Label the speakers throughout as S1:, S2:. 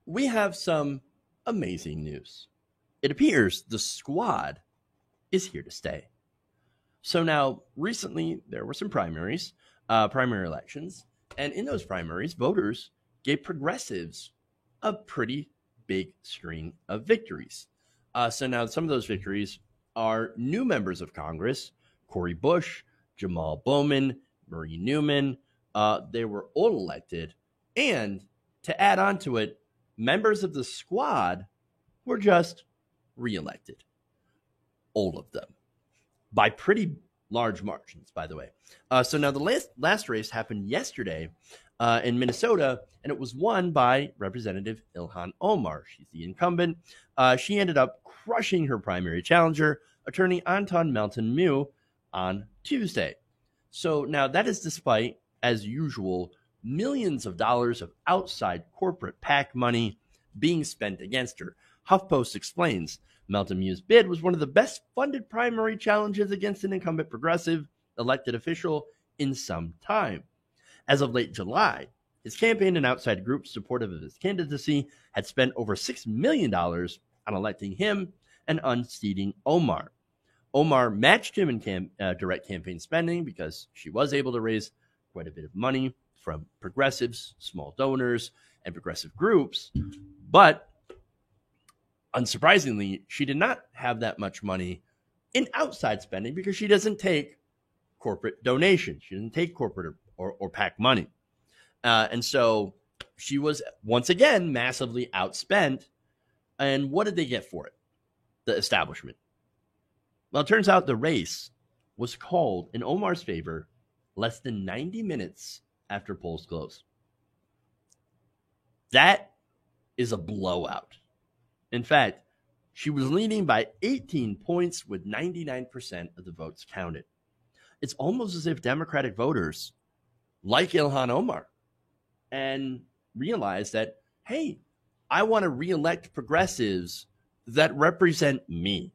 S1: we have some amazing news. It appears the squad is here to stay. So now, recently, there were some primary elections, and in those primaries, voters gave progressives a pretty big string of victories. So now, some of those victories are new members of Congress: Cori Bush, Jamal Bowman, Marie Newman. They were all elected. And to add on to it, members of the squad were just reelected. All of them. By pretty large margins, by the way. So now the last race happened yesterday in Minnesota, and it was won by Representative Ilhan Omar. She's the incumbent. She ended up crushing her primary challenger, Attorney Anton Melton-Mew, on Tuesday. So now that is despite, as usual, millions of dollars of outside corporate PAC money being spent against her. HuffPost explains Melton-Mew's bid was one of the best funded primary challenges against an incumbent progressive elected official in some time. As of late July, his campaign and outside groups supportive of his candidacy had spent over $6 million on electing him and unseating Omar. Omar matched him in direct campaign spending because she was able to raise quite a bit of money from progressives, small donors, and progressive groups. But unsurprisingly, she did not have that much money in outside spending because she doesn't take corporate donations. She doesn't take corporate or PAC money. And so she was once again massively outspent. And what did they get for it? The establishment. Well, it turns out the race was called in Omar's favor less than 90 minutes after polls closed. That is a blowout. In fact, she was leading by 18 points with 99% of the votes counted. It's almost as if Democratic voters like Ilhan Omar and realize that, hey, I want to reelect progressives that represent me.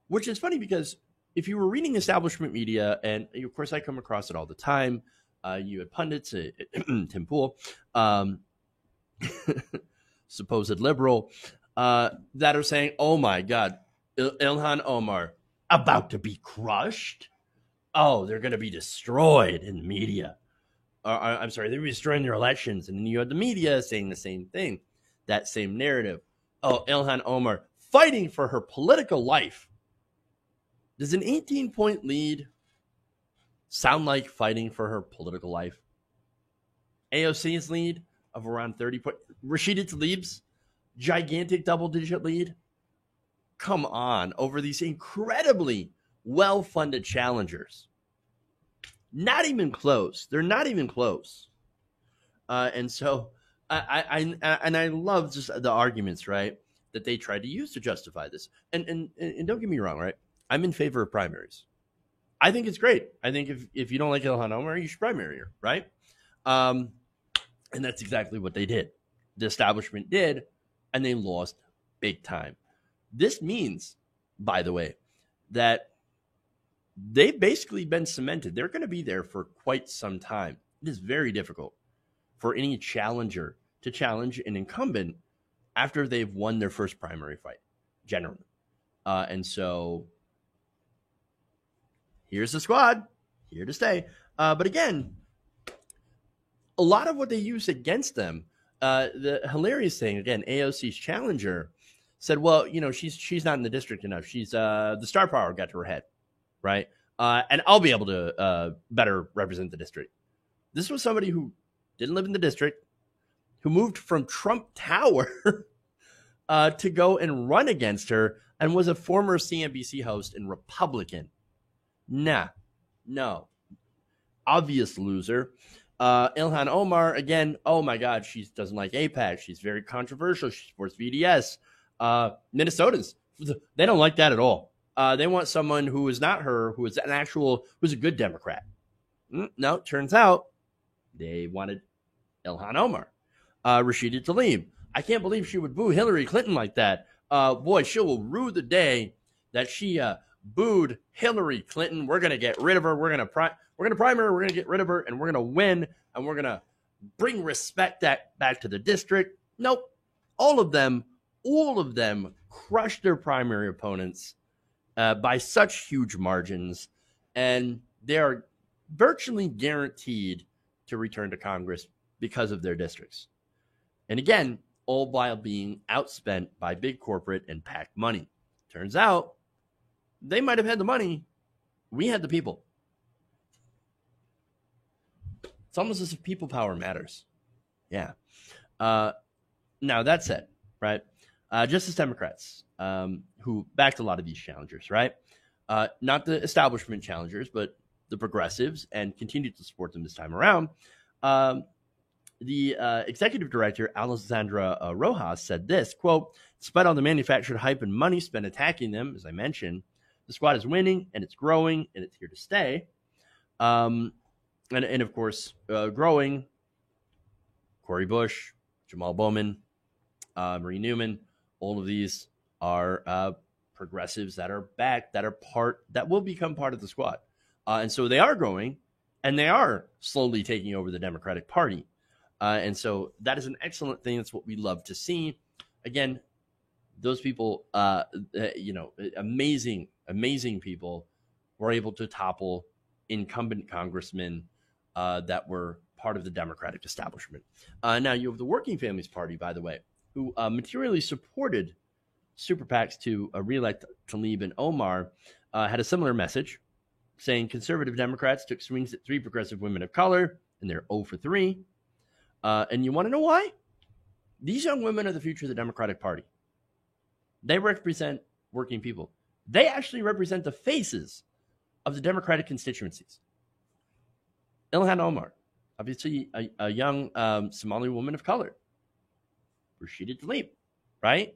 S1: Which is funny because if you were reading establishment media, and of course I come across it all the time, you had pundits, Tim Pool, supposed liberal, that are saying, oh my God, Ilhan Omar about to be crushed? Oh, they're going to be destroyed in the media. I'm sorry, they're destroying their elections. And then you had the media saying the same thing, that same narrative. Oh, Ilhan Omar fighting for her political life. Does an 18-point lead sound like fighting for her political life? AOC's lead of around 30 points. Rashida Tlaib's gigantic double-digit lead. Come on, over these incredibly well-funded challengers. Not even close. They're not even close. And so I love just the arguments, right, that they tried to use to justify this. And don't get me wrong, right? I'm in favor of primaries. I think it's great. I think if you don't like Ilhan Omar, you should primary her, right? And that's exactly what they did. The establishment did, and they lost big time. This means, by the way, that they've basically been cemented. They're going to be there for quite some time. It is very difficult for any challenger to challenge an incumbent after they've won their first primary fight, generally. And so here's the squad, here to stay. But again, a lot of what they use against them, the hilarious thing, again, AOC's challenger said, well, you know, she's not in the district enough. She's the star power got to her head, right? And I'll be able to better represent the district. This was somebody who didn't live in the district, who moved from Trump Tower to go and run against her, and was a former CNBC host and Republican. Nah, no. Obvious loser. Ilhan Omar, again, oh my God, she doesn't like AIPAC. She's very controversial. She supports VDS. Minnesotans, they don't like that at all. They want someone who is not her, who's a good Democrat. No, turns out they wanted Ilhan Omar. Rashida Tlaib. I can't believe she would boo Hillary Clinton like that. Boy, she will rue the day that she booed Hillary Clinton. We're going to get rid of her. We're going to prime her. We're going to get rid of her, and we're going to win, and we're going to bring respect back to the district. Nope. All of them crushed their primary opponents by such huge margins, and they are virtually guaranteed to return to Congress because of their districts. And again, all while being outspent by big corporate and PAC money. Turns out they might have had the money. We had the people. It's almost as if people power matters. Yeah. Now, that said, right, Justice Democrats, who backed a lot of these challengers, right, not the establishment challengers, but the progressives, and continued to support them this time around, the executive director, Alessandra Rojas, said this, quote, despite all the manufactured hype and money spent attacking them, as I mentioned, the squad is winning, and it's growing, and it's here to stay. And of course, growing, Cori Bush, Jamal Bowman, Marie Newman, all of these are progressives that are back, that will become part of the squad. And so they are growing, and they are slowly taking over the Democratic Party. And so that is an excellent thing. That's what we love to see. Again, those people, amazing people were able to topple incumbent congressmen that were part of the Democratic establishment. Now you have the Working Families Party, by the way, who materially supported super PACs to reelect Tlaib and Omar, had a similar message, saying conservative Democrats took swings at 3 progressive women of color, and they're 0 for 3. And you want to know why? These young women are the future of the Democratic Party. They represent working people. They actually represent the faces of the Democratic constituencies. Ilhan Omar, obviously a young Somali woman of color. Rashida Tlaib, right?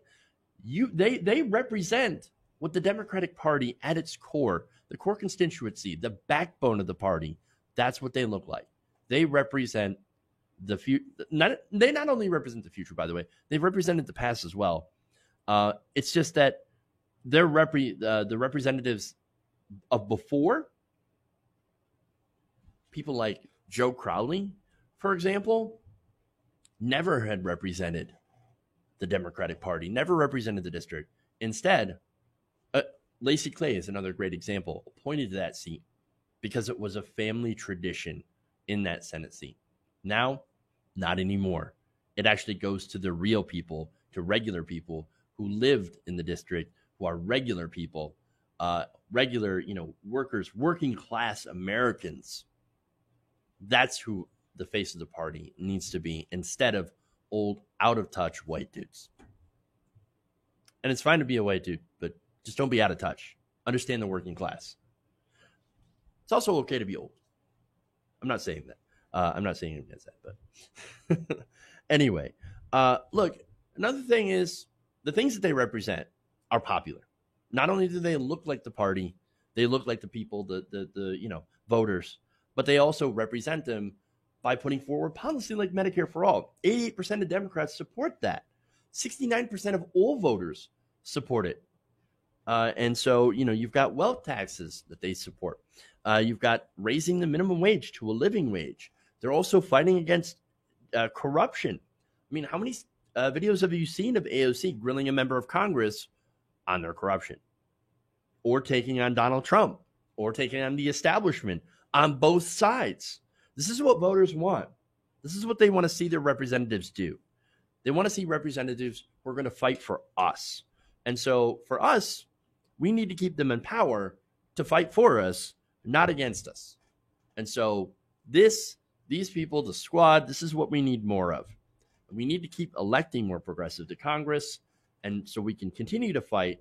S1: They represent what the Democratic Party at its core, the core constituency, the backbone of the party, that's what they look like. They represent the future. They not only represent the future, by the way, they've represented the past as well. It's just that they're the representatives of before, people like Joe Crowley, for example, never had represented the Democratic Party, never represented the district. Instead, Lacey Clay is another great example, appointed to that seat because it was a family tradition in that Senate seat. Now, not anymore. It actually goes to the real people, to regular people who lived in the district, who are regular people, regular, workers, working class Americans. That's who the face of the party needs to be, instead of old, out of touch white dudes. And it's fine to be a white dude, but just don't be out of touch. Understand the working class. It's also okay to be old. I'm not saying that. I'm not saying against that, but anyway, look, another thing is the things that they represent are popular. Not only do they look like the party, they look like the people, the voters, but they also represent them by putting forward policy like Medicare for All. 88% of Democrats support that. 69% of all voters support it. And so, you've got wealth taxes that they support. You've got raising the minimum wage to a living wage. They're also fighting against corruption. I mean, how many videos have you seen of AOC grilling a member of Congress on their corruption? Or taking on Donald Trump? Or taking on the establishment on both sides? This is what voters want. This is what they want to see their representatives do. They want to see representatives who are going to fight for us. And so for us, we need to keep them in power to fight for us, not against us. And so these people, the squad, this is what we need more of. We need to keep electing more progressive to Congress, and so we can continue to fight,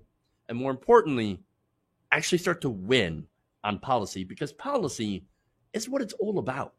S1: and more importantly, actually start to win on policy, because policy is what it's all about.